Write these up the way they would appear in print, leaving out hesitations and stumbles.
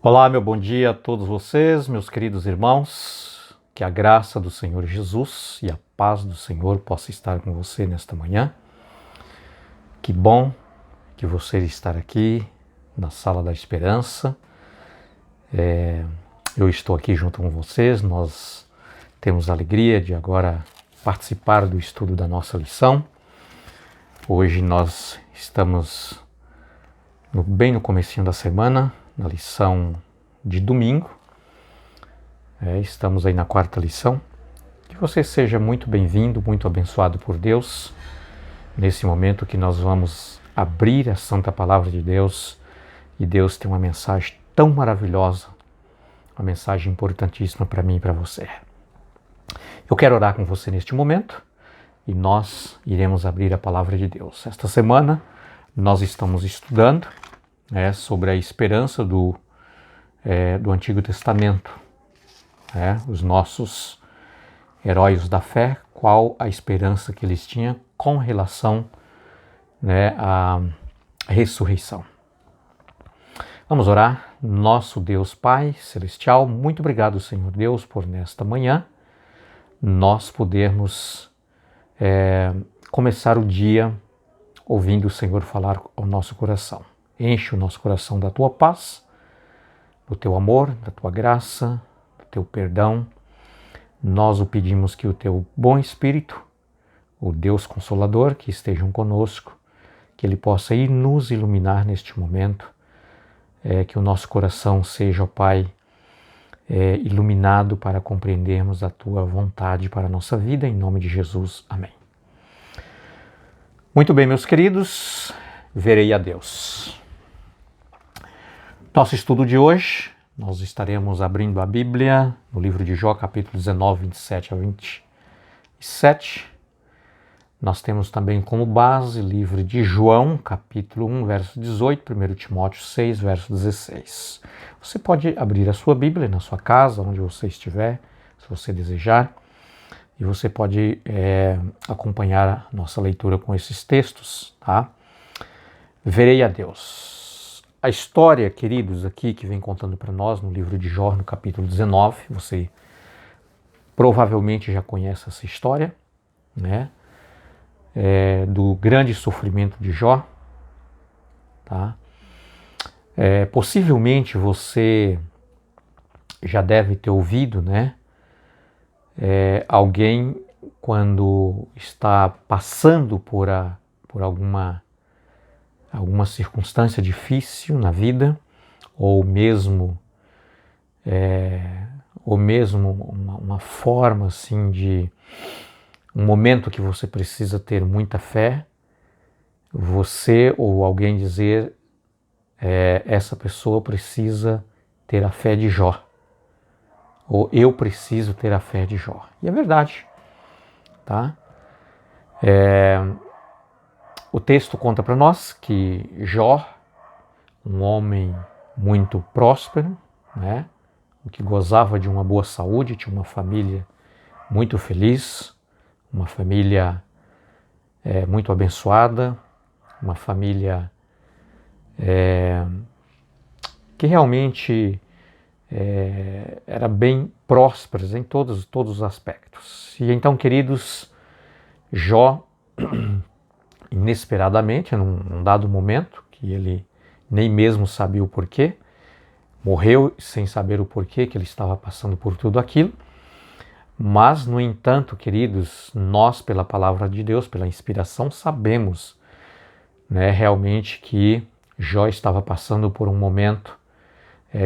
Olá, meu bom dia a todos vocês, meus queridos irmãos. Que a graça do Senhor Jesus e a paz do Senhor possa estar com você nesta manhã. Que bom que você estar aqui na Sala da Esperança. Eu estou aqui junto com vocês. Nós temos a alegria de agora participar do estudo da nossa lição. Hoje nós estamos bem no comecinho da semana, na lição de domingo. Estamos aí na quarta lição. Que você seja muito bem-vindo, muito abençoado por Deus, nesse momento que nós vamos abrir a Santa Palavra de Deus, e Deus tem uma mensagem tão maravilhosa, uma mensagem importantíssima para mim e para você. Eu quero orar com você neste momento e nós iremos abrir a Palavra de Deus. Esta semana nós estamos estudando sobre a esperança do Antigo Testamento, os nossos heróis da fé, qual a esperança que eles tinham com relação à ressurreição. Vamos orar. Nosso Deus Pai Celestial, muito obrigado, Senhor Deus, por nesta manhã nós podermos começar o dia ouvindo o Senhor falar ao nosso coração. Enche o nosso coração da Tua paz, do Teu amor, da Tua graça, do Teu perdão. Nós o pedimos que o Teu bom Espírito, o Deus Consolador, que estejam conosco, que Ele possa ir nos iluminar neste momento, que o nosso coração seja, ó Pai, iluminado para compreendermos a Tua vontade para a nossa vida, em nome de Jesus. Amém. Muito bem, meus queridos, verei a Deus. Nosso estudo de hoje, nós estaremos abrindo a Bíblia no livro de Jó, capítulo 19, 27 a 27. Nós temos também como base o livro de João, capítulo 1, verso 18, 1 Timóteo 6, verso 16. Você pode abrir a sua Bíblia na sua casa, onde você estiver, se você desejar, e você pode acompanhar a nossa leitura com esses textos, tá? Verei a Deus. A história, queridos, aqui que vem contando para nós no livro de Jó, no capítulo 19, você provavelmente já conhece essa história, do grande sofrimento de Jó, tá? Possivelmente você já deve ter ouvido, alguém quando está passando por alguma circunstância difícil na vida, ou mesmo uma forma assim de um momento que você precisa ter muita fé, você ou alguém dizer essa pessoa precisa ter a fé de Jó, ou eu preciso ter a fé de Jó. E é verdade, tá? O texto conta para nós que Jó, um homem muito próspero, que gozava de uma boa saúde, tinha uma família muito feliz, uma família muito abençoada, uma família que realmente era bem próspera em todos os aspectos. E então, queridos, Jó, inesperadamente, num dado momento, que ele nem mesmo sabia o porquê, morreu sem saber o porquê que ele estava passando por tudo aquilo. Mas, no entanto, queridos, nós, pela palavra de Deus, pela inspiração, sabemos realmente que Jó estava passando por um momento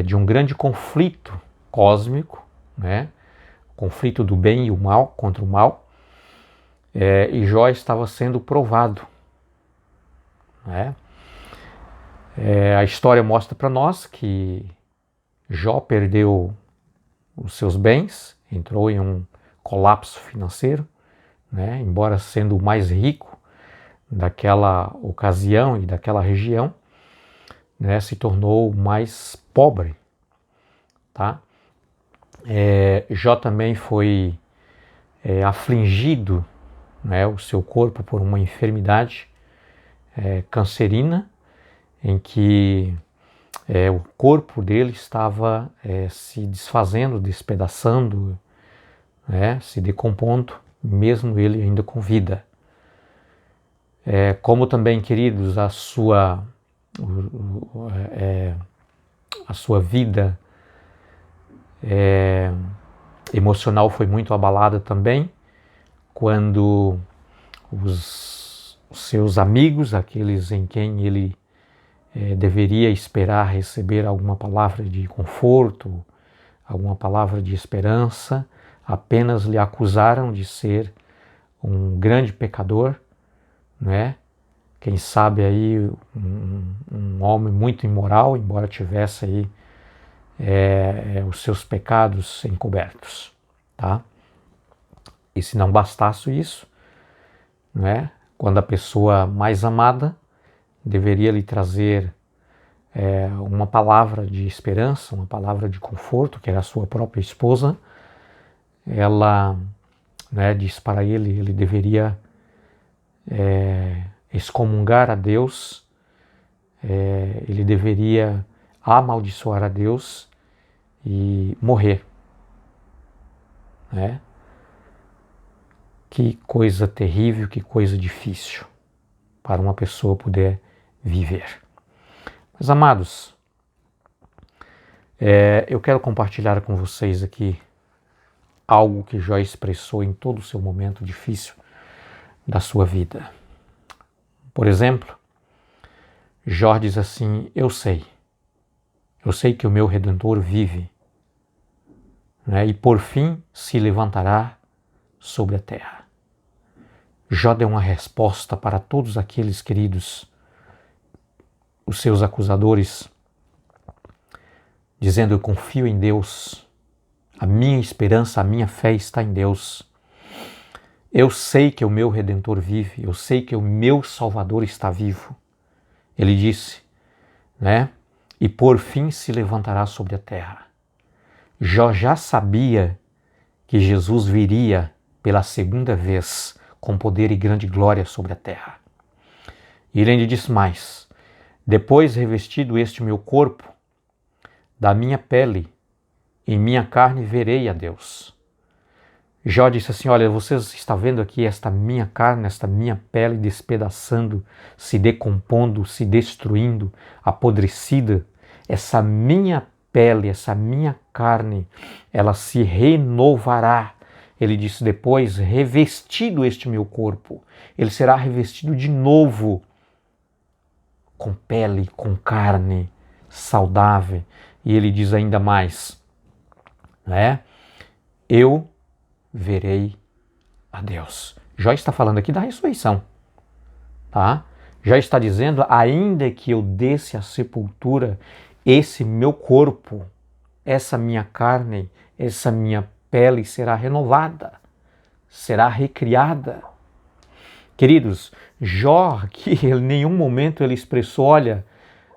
de um grande conflito cósmico, conflito do bem e o mal contra o mal, e Jó estava sendo provado. A história mostra para nós que Jó perdeu os seus bens, entrou em um colapso financeiro, embora sendo o mais rico daquela ocasião e daquela região, se tornou o mais pobre, tá? Jó também foi afligido, o seu corpo por uma enfermidade cancerina, em que O corpo dele estava se desfazendo, despedaçando, se decompondo, mesmo ele ainda com vida. Como também, queridos, a sua vida emocional foi muito abalada também, quando os seus amigos, aqueles em quem ele deveria esperar receber alguma palavra de conforto, alguma palavra de esperança, apenas lhe acusaram de ser um grande pecador, né? Quem sabe aí um homem muito imoral, embora tivesse aí os seus pecados encobertos, tá? E se não bastasse isso, né? Quando a pessoa mais amada deveria lhe trazer uma palavra de esperança, uma palavra de conforto, que era a sua própria esposa, ela diz para ele deveria excomungar a Deus, ele deveria amaldiçoar a Deus e morrer. Né? Que coisa terrível, que coisa difícil para uma pessoa poder viver. Mas, amados, eu quero compartilhar com vocês aqui algo que Jó expressou em todo o seu momento difícil da sua vida. Por exemplo, Jó diz assim: eu sei que o meu Redentor vive, né, e por fim se levantará sobre a terra. Jó deu uma resposta para todos aqueles queridos, os seus acusadores, dizendo: eu confio em Deus, a minha esperança, a minha fé está em Deus. Eu sei que o meu Redentor vive, eu sei que o meu Salvador está vivo. Ele disse, né? E por fim se levantará sobre a terra. Jó já sabia que Jesus viria pela segunda vez com poder e grande glória sobre a terra. E ele ainda disse mais: depois revestido este meu corpo, da minha pele, em minha carne verei a Deus. Jó disse assim: olha, vocês estão vendo aqui esta minha carne, esta minha pele despedaçando, se decompondo, se destruindo, apodrecida. Essa minha pele, essa minha carne, ela se renovará. Ele disse depois: revestido este meu corpo, ele será revestido de novo, com pele, com carne saudável. E ele diz ainda mais, né? Eu verei a Deus. Jó está falando aqui da ressurreição, tá? Já está dizendo: ainda que eu desça à sepultura, esse meu corpo, essa minha carne, essa minha pele será renovada, será recriada. Queridos, Jó aqui, em nenhum momento ele expressou: olha,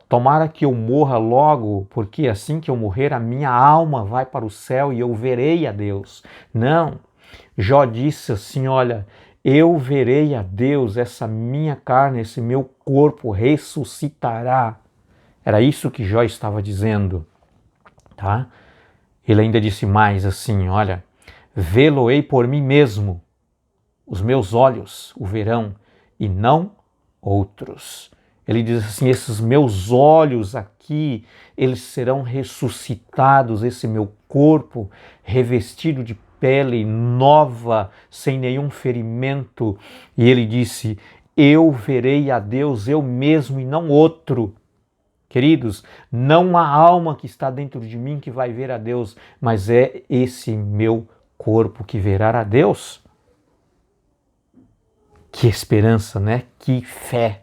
tomara que eu morra logo, porque assim que eu morrer a minha alma vai para o céu e eu verei a Deus. Não, Jó disse assim: olha, eu verei a Deus, essa minha carne, esse meu corpo ressuscitará. Era isso que Jó estava dizendo, tá? Ele ainda disse mais assim: olha, vê-lo-ei por mim mesmo, os meus olhos o verão e não outros. Ele diz assim: esses meus olhos aqui, eles serão ressuscitados, esse meu corpo revestido de pele nova, sem nenhum ferimento. E ele disse: eu verei a Deus, eu mesmo e não outro. Queridos, não há alma que está dentro de mim que vai ver a Deus, mas é esse meu corpo que verá a Deus. Que esperança, né? Que fé,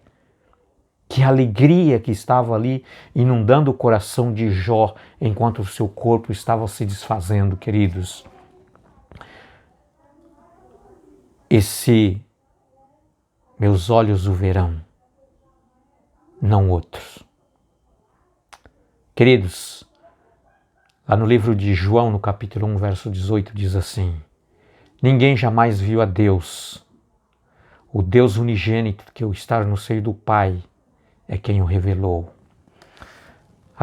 que alegria que estava ali inundando o coração de Jó enquanto o seu corpo estava se desfazendo, queridos. Esse meus olhos o verão, não outros. Queridos, lá no livro de João, no capítulo 1, verso 18, diz assim: ninguém jamais viu a Deus. O Deus unigênito que está no seio do Pai é quem o revelou.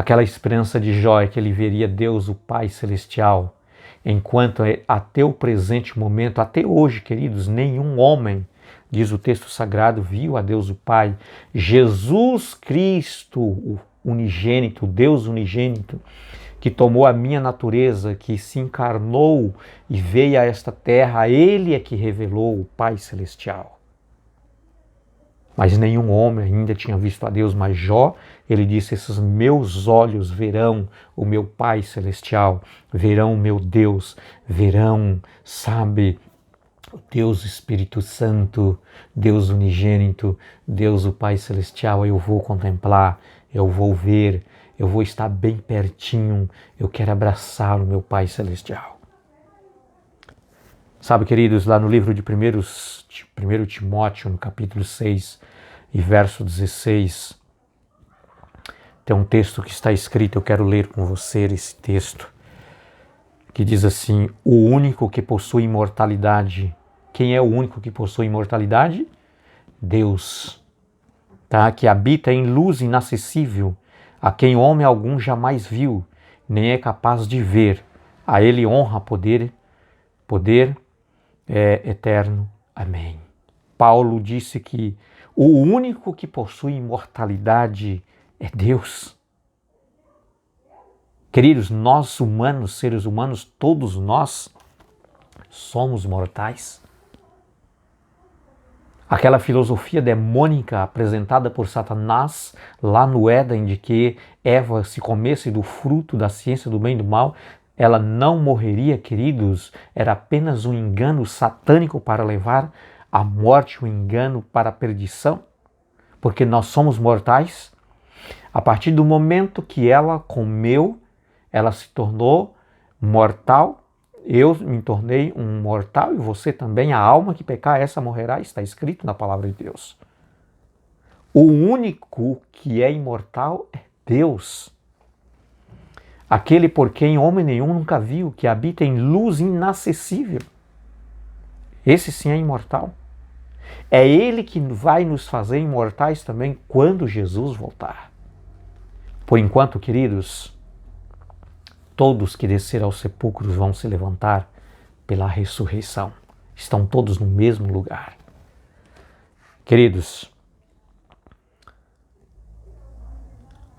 Aquela esperança de Jó é que ele veria Deus, o Pai Celestial, enquanto até o presente momento, até hoje, queridos, nenhum homem, diz o texto sagrado, viu a Deus o Pai. Jesus Cristo, o unigênito, Deus unigênito, que tomou a minha natureza, que se encarnou e veio a esta terra, ele é que revelou o Pai Celestial. Mas nenhum homem ainda tinha visto a Deus, mas Jó, ele disse, esses meus olhos verão o meu Pai Celestial, verão o meu Deus, verão, sabe, o Deus Espírito Santo, Deus unigênito, Deus o Pai Celestial, eu vou contemplar, eu vou ver, eu vou estar bem pertinho, eu quero abraçar o meu Pai Celestial. Sabe, queridos, lá no livro de 1 Timóteo, no capítulo 6 e verso 16, tem um texto que está escrito, eu quero ler com você esse texto, que diz assim, o único que possui imortalidade. Quem é o único que possui imortalidade? Deus, tá? Que habita em luz inacessível, a quem homem algum jamais viu, nem é capaz de ver. A ele honra, poder eterno. Amém. Paulo disse que o único que possui imortalidade é Deus. Queridos, nós humanos, seres humanos, todos nós somos mortais. Aquela filosofia demônica apresentada por Satanás lá no Éden, de que Eva, se comesse do fruto da ciência do bem e do mal, ela não morreria, queridos, era apenas um engano satânico para levar à morte, um engano para a perdição, porque nós somos mortais. A partir do momento que ela comeu, ela se tornou mortal. Eu me tornei um mortal e você também, a alma que pecar, essa morrerá, está escrito na palavra de Deus. O único que é imortal é Deus. Aquele por quem homem nenhum nunca viu, que habita em luz inacessível. Esse sim é imortal. É Ele que vai nos fazer imortais também quando Jesus voltar. Por enquanto, queridos, todos que desceram aos sepulcros vão se levantar pela ressurreição. Estão todos no mesmo lugar. Queridos,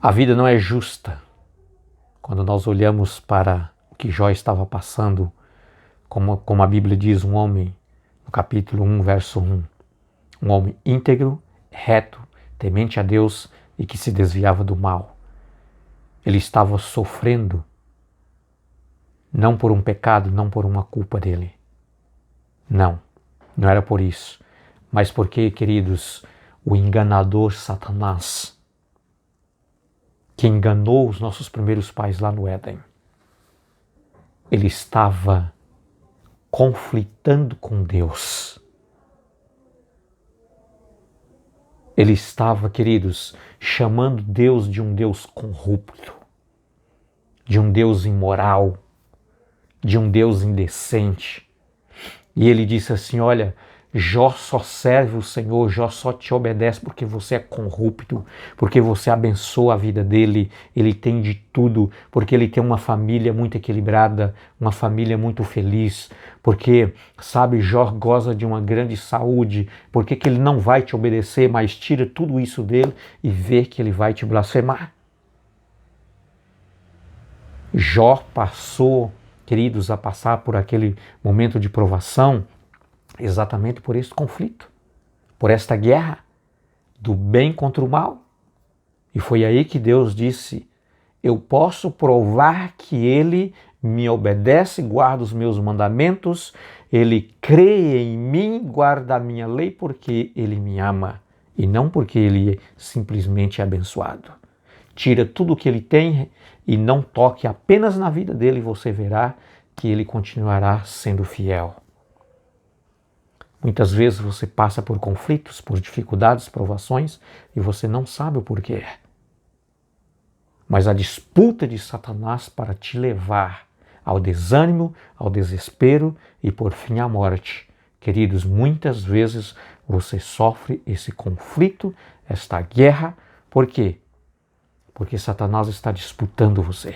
a vida não é justa. Quando nós olhamos para o que Jó estava passando, como a Bíblia diz, um homem, no capítulo 1, verso 1, um homem íntegro, reto, temente a Deus e que se desviava do mal. Ele estava sofrendo, não por um pecado, não por uma culpa dele. Não era por isso. Mas porque, queridos, o enganador Satanás, que enganou os nossos primeiros pais lá no Éden, ele estava conflitando com Deus. Ele estava, queridos, chamando Deus de um Deus corrupto, de um Deus imoral, de um Deus indecente. E ele disse assim, olha, Jó só serve o Senhor, Jó só te obedece porque você é corrupto, porque você abençoa a vida dele, ele tem de tudo, porque ele tem uma família muito equilibrada, uma família muito feliz, porque, sabe, Jó goza de uma grande saúde, por que ele não vai te obedecer, mas tira tudo isso dele e vê que ele vai te blasfemar? Jó passou, queridos, a passar por aquele momento de provação, exatamente por esse conflito, por esta guerra do bem contra o mal. E foi aí que Deus disse, eu posso provar que ele me obedece, guarda os meus mandamentos, ele crê em mim, guarda a minha lei porque ele me ama e não porque ele simplesmente é abençoado. Tira tudo o que ele tem e não toque apenas na vida dele e você verá que ele continuará sendo fiel. Muitas vezes você passa por conflitos, por dificuldades, provações e você não sabe o porquê. Mas a disputa de Satanás para te levar ao desânimo, ao desespero e por fim à morte. Queridos, muitas vezes você sofre esse conflito, esta guerra. Por quê? porque Satanás está disputando você.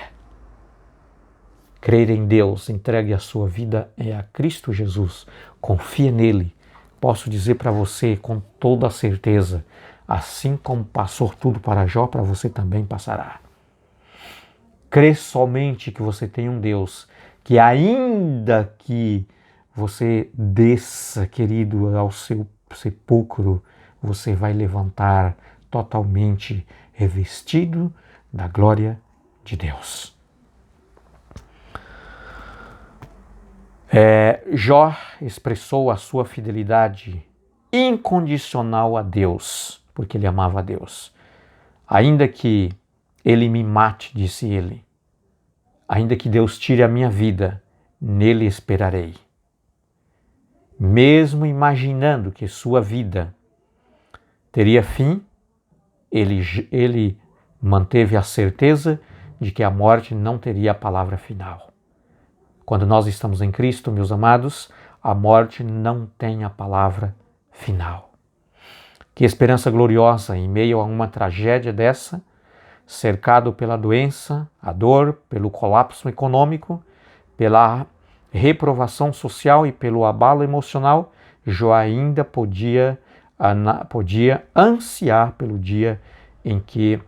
Crer em Deus, entregue a sua vida a Cristo Jesus, confia nele. Posso dizer para você com toda a certeza, assim como passou tudo para Jó, para você também passará. Crê somente que você tem um Deus, que ainda que você desça, querido, ao seu sepulcro, você vai levantar totalmente revestido da glória de Deus. Jó expressou a sua fidelidade incondicional a Deus, porque ele amava a Deus. Ainda que ele me mate, disse ele, ainda que Deus tire a minha vida, nele esperarei. Mesmo imaginando que sua vida teria fim, ele manteve a certeza de que a morte não teria a palavra final. Quando nós estamos em Cristo, meus amados, a morte não tem a palavra final. Que esperança gloriosa em meio a uma tragédia dessa, cercado pela doença, a dor, pelo colapso econômico, pela reprovação social e pelo abalo emocional, Jó ainda podia ansiar pelo dia em que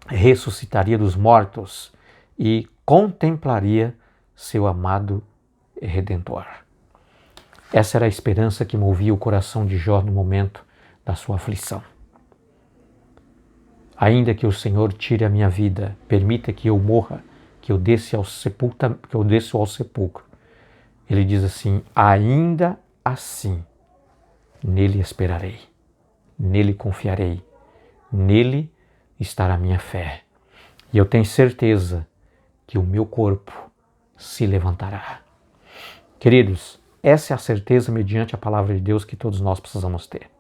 ressuscitaria dos mortos e contemplaria seu amado Redentor. Essa era a esperança que movia o coração de Jó no momento da sua aflição. Ainda que o Senhor tire a minha vida, permita que eu morra, que eu desça ao sepulcro. Ele diz assim, ainda assim, nele esperarei, nele confiarei, nele estará a minha fé. E eu tenho certeza que o meu corpo se levantará. Queridos, essa é a certeza mediante a palavra de Deus que todos nós precisamos ter.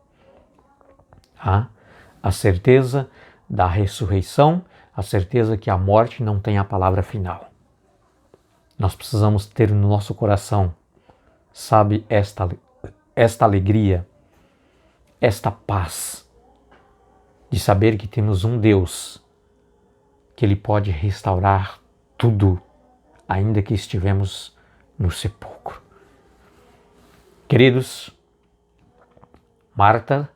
A certeza da ressurreição, a certeza que a morte não tem a palavra final. Nós precisamos ter no nosso coração, sabe, esta alegria, esta paz, de saber que temos um Deus que Ele pode restaurar tudo, ainda que estivemos no sepulcro. Queridos, Marta,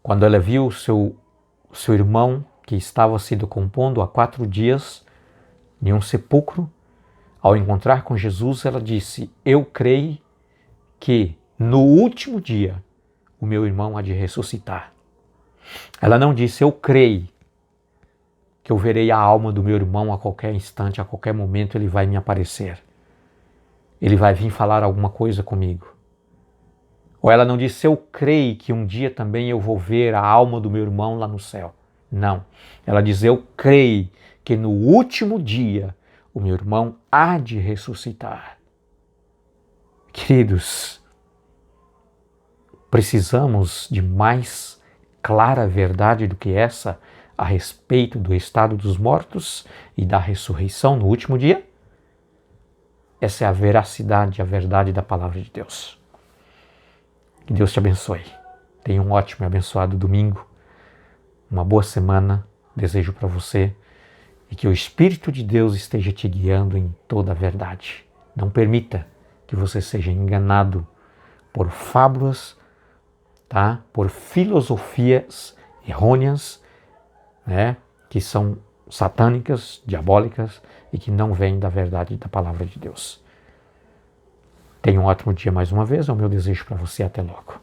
quando ela viu seu irmão que estava se decompondo há 4 dias em um sepulcro, ao encontrar com Jesus, ela disse, eu creio que no último dia o meu irmão há de ressuscitar. Ela não disse, eu creio que eu verei a alma do meu irmão a qualquer instante, a qualquer momento ele vai me aparecer. Ele vai vir falar alguma coisa comigo. Ou ela não disse, eu creio que um dia também eu vou ver a alma do meu irmão lá no céu. Não. Ela diz, eu creio que no último dia o meu irmão há de ressuscitar. Queridos, precisamos de mais clara verdade do que essa a respeito do estado dos mortos e da ressurreição no último dia? Essa é a veracidade, a verdade da palavra de Deus. Que Deus te abençoe. Tenha um ótimo e abençoado domingo. Uma boa semana desejo para você e que o Espírito de Deus esteja te guiando em toda a verdade. Não permita que você seja enganado por fábulas, por filosofias errôneas, que são satânicas, diabólicas e que não vêm da verdade da palavra de Deus. Tenha um ótimo dia mais uma vez, é o meu desejo para você. Até logo.